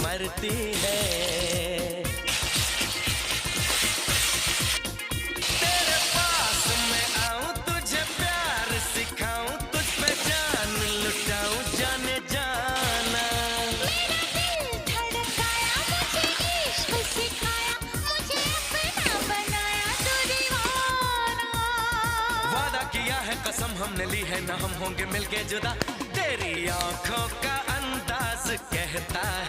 मरती है। तेरे पास मैं आऊं, तुझे प्यार सिखाऊं, तुझ पे जान लुटाऊं, जाने जाना। मेरा दिल धड़काया, मुझे इश्क सिखाया, मुझे अपना बनाया तू दीवाना। वादा किया है, कसम हमने ली है, ना हम होंगे मिलके जुदा। तेरी आंखों का अंदाज कहता है